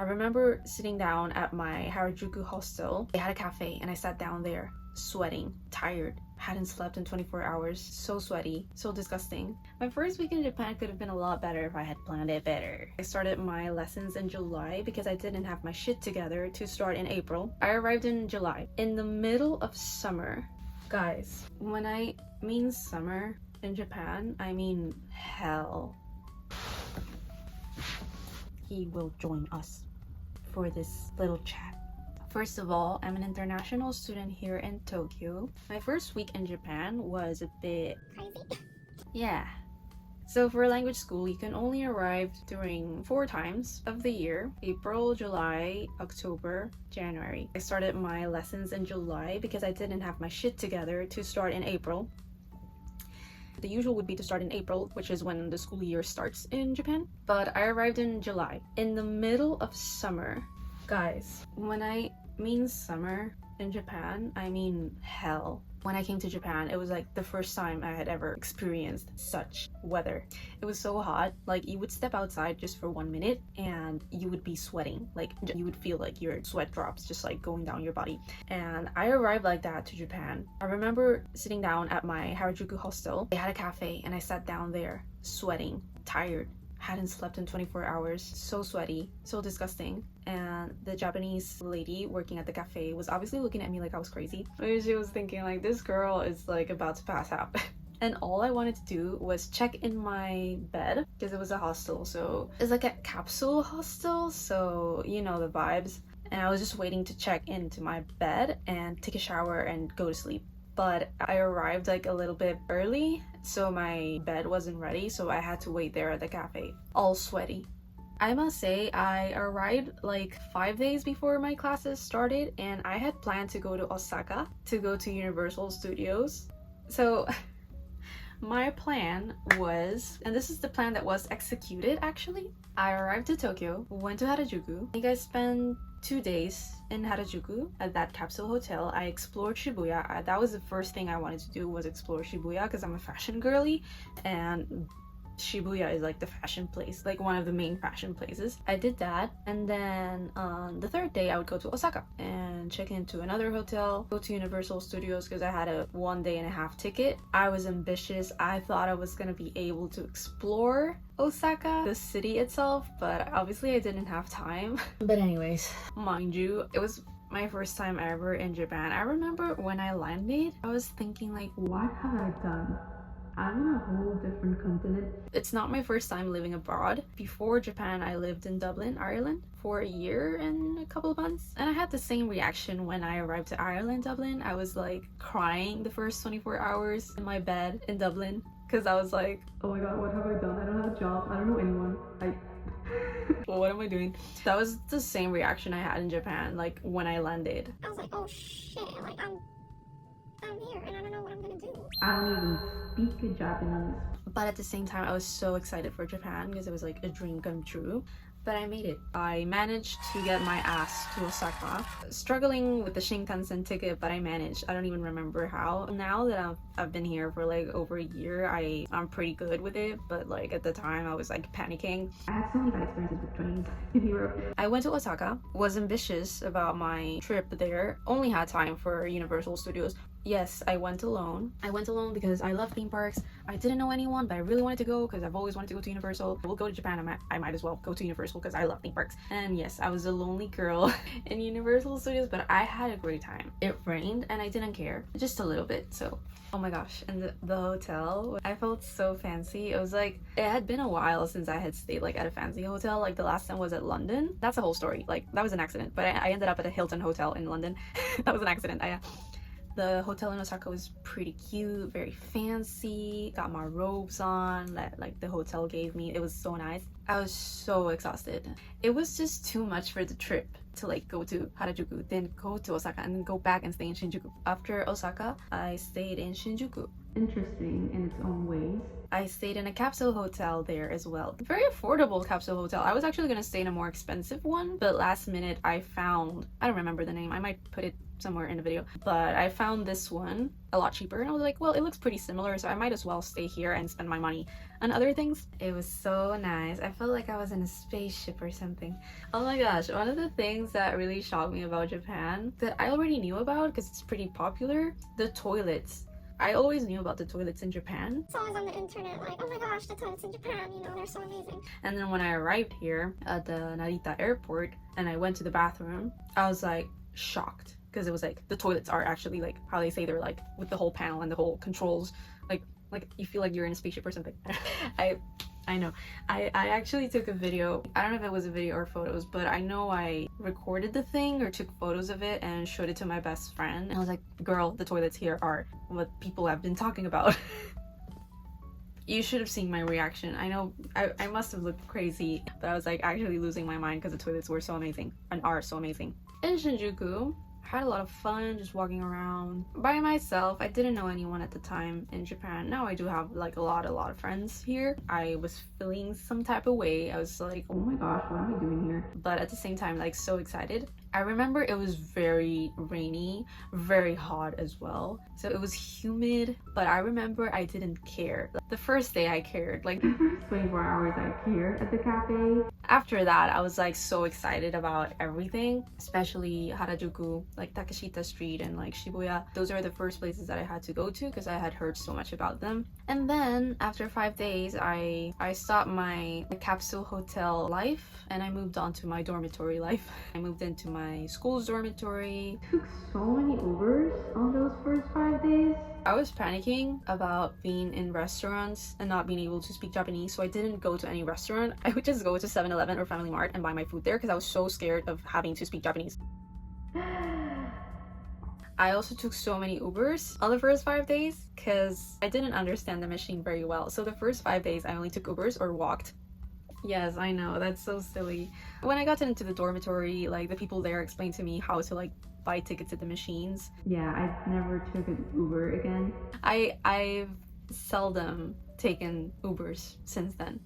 I remember sitting down at my Harajuku hostel. They had a cafe and I sat down there, sweating, tired, hadn't slept in 24 hours, so sweaty, so disgusting. My first week in Japan could have been a lot better if I had planned it better. I started my lessons in July because I didn't have my shit together to start in April. I arrived in July, in the middle of summer. Guys, when I mean summer in Japan, I mean hell. He will join us for this little chat. First of all, I'm an international student here in Tokyo. My first week in Japan was a bit crazy. Yeah. So for language school, you can only arrive during 4 times of the year: April, July, October, January. I started my lessons in July because I didn't have my shit together to start in April. The usual would be to start in April, which is when the school year starts in Japan. But I arrived in July, in the middle of summer. Guys, when I mean summer in Japan, I mean hell. When I came to Japan, it was like the first time I had ever experienced such weather. It was so hot, like you would step outside just for 1 minute and you would be sweating. Like you would feel like your sweat drops just like going down your body. And I arrived like that to Japan. I remember sitting down at my Harajuku hostel. They had a cafe and I sat down there, sweating, tired, hadn't slept in 24 hours, so sweaty, so disgusting. And the Japanese lady working at the cafe was obviously looking at me like I was crazy. She was thinking like, this girl is like about to pass out. And all I wanted to do was check in my bed because it was a hostel, so it's like a capsule hostel, so you know the vibes. And I was just waiting to check into my bed and take a shower and go to sleep. But I arrived like a little bit early, so my bed wasn't ready, so I had to wait there at the cafe, all sweaty. I must say, I arrived like 5 days before my classes started, and I had planned to go to Osaka to go to Universal Studios. So my plan was, and this is the plan that was executed actually, I arrived to Tokyo, went to Harajuku. I think I spent 2 days in Harajuku at that capsule hotel. I explored Shibuya. That was the first thing I wanted to do, was explore Shibuya, because I'm a fashion girly and Shibuya is like the fashion place, like one of the main fashion places. I did that, and then on the 3rd day I would go to Osaka and check into another hotel, go to Universal Studios because I had a 1.5-day ticket. I was ambitious. I thought I was gonna be able to explore Osaka, the city itself, but obviously I didn't have time. But anyways, mind you, it was my first time ever in Japan. I remember when I landed, I was thinking like, what have I done? I'm in a whole different continent. It's not my first time living abroad. Before Japan, I lived in Dublin, Ireland for a year and a couple of months. And I had the same reaction when I arrived to Ireland, Dublin. I was like crying the first 24 hours in my bed in Dublin because I was like, oh my god, what have I done? I don't have a job. I don't know anyone. Well, what am I doing? That was the same reaction I had in Japan, like when I landed. I was like, oh shit, like I'm here and I don't know what I'm gonna do. I don't even speak Japanese. But at the same time, I was so excited for Japan because it was like a dream come true. But I made it. I managed to get my ass to Osaka. Struggling with the Shinkansen ticket, but I managed. I don't even remember how. Now that I've been here for like over a year, I'm pretty good with it. But like at the time, I was like panicking. I had so many bad experiences with trains in Europe. I went to Osaka, was ambitious about my trip there. Only had time for Universal Studios. Yes, I went alone. I went alone because I love theme parks. I didn't know anyone, but I really wanted to go because I've always wanted to go to Universal. We'll go to Japan. I might as well go to Universal because I love theme parks. And yes, I was a lonely girl in Universal Studios, but I had a great time. It rained and I didn't care, just a little bit. So, oh my gosh. And the hotel, I felt so fancy. It was like, it had been a while since I had stayed like at a fancy hotel. Like the last time was at London. That's a whole story. Like that was an accident, but I ended up at a Hilton hotel in London. That was an accident. The hotel in Osaka was pretty cute, very fancy. Got my robes on that like the hotel gave me. It was so nice. I was so exhausted. It was just too much for the trip to like go to Harajuku, then go to Osaka, and then go back and stay in Shinjuku. After Osaka, I stayed in Shinjuku. Interesting in its own ways. I stayed in a capsule hotel there as well. Very affordable capsule hotel. I was actually gonna stay in a more expensive one, but last minute I found, I don't remember the name. I might put it somewhere in the video, but I found this one a lot cheaper and I was like, well, it looks pretty similar, so I might as well stay here and spend my money on other things. It was so nice. I felt like I was in a spaceship or something. Oh my gosh, one of the things that really shocked me about Japan that I already knew about because it's pretty popular, the toilets. I always knew about the toilets in Japan. It's always on the internet, like, oh my gosh, the toilets in Japan, you know, they're so amazing. And then when I arrived here at the Narita airport and I went to the bathroom, I was like shocked because it was like the toilets are actually like how they say they're like with the whole panel and the whole controls, like you feel like you're in a spaceship or something. I know. I actually took a video. I don't know if it was a video or photos, but I know I recorded the thing or took photos of it and showed it to my best friend. And I was like, girl, the toilets here are what people have been talking about. You should have seen my reaction. I know I must have looked crazy, but I was like actually losing my mind because the toilets were so amazing and are so amazing. In Shinjuku, had a lot of fun just walking around by myself. I didn't know anyone at the time in Japan. Now I do have like a lot of friends here. I was feeling some type of way. I was like, oh my gosh, what am I doing here? But at the same time, like so excited. I remember it was very rainy, very hot as well. So it was humid, but I remember I didn't care. The first day I cared, like the first 24 hours I cared at the cafe. After that, I was like so excited about everything, especially Harajuku, like Takeshita Street and like Shibuya. Those are the first places that I had to go to because I had heard so much about them. And then after 5 days, I stopped my capsule hotel life and I moved on to my dormitory life. I moved into my school's dormitory. Took so many Ubers on those first 5 days. I was panicking about being in restaurants and not being able to speak Japanese, so I didn't go to any restaurant. I would just go to 7-Eleven or Family Mart and buy my food there because I was so scared of having to speak Japanese. I also took so many Ubers on the first 5 days because I didn't understand the machine very well. So the first 5 days I only took Ubers or walked. Yes, I know, that's so silly. When I got into the dormitory, like the people there explained to me how to like buy tickets at the machines. Yeah, I've never took an Uber again. I've seldom taken Ubers since then.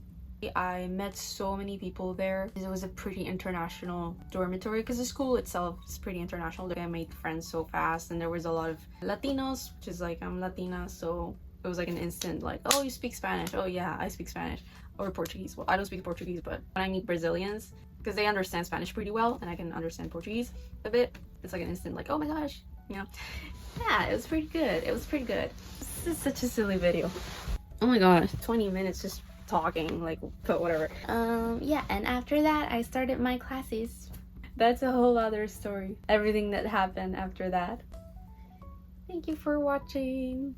I met so many people there. It was a pretty international dormitory because the school itself is pretty international. I made friends so fast and there was a lot of Latinos, which is like I'm Latina, so it was like an instant like, oh, you speak Spanish? Oh yeah, I speak Spanish. Or Portuguese. Well, I don't speak Portuguese, but when I meet Brazilians, because they understand Spanish pretty well and I can understand Portuguese a bit, it's like an instant like, oh my gosh, you know. Yeah, it was pretty good. It was pretty good. This is such a silly video. Oh my gosh, 20 minutes just talking, like, but whatever. Yeah, and after that I started my classes. That's a whole other story. Everything that happened after that. Thank you for watching.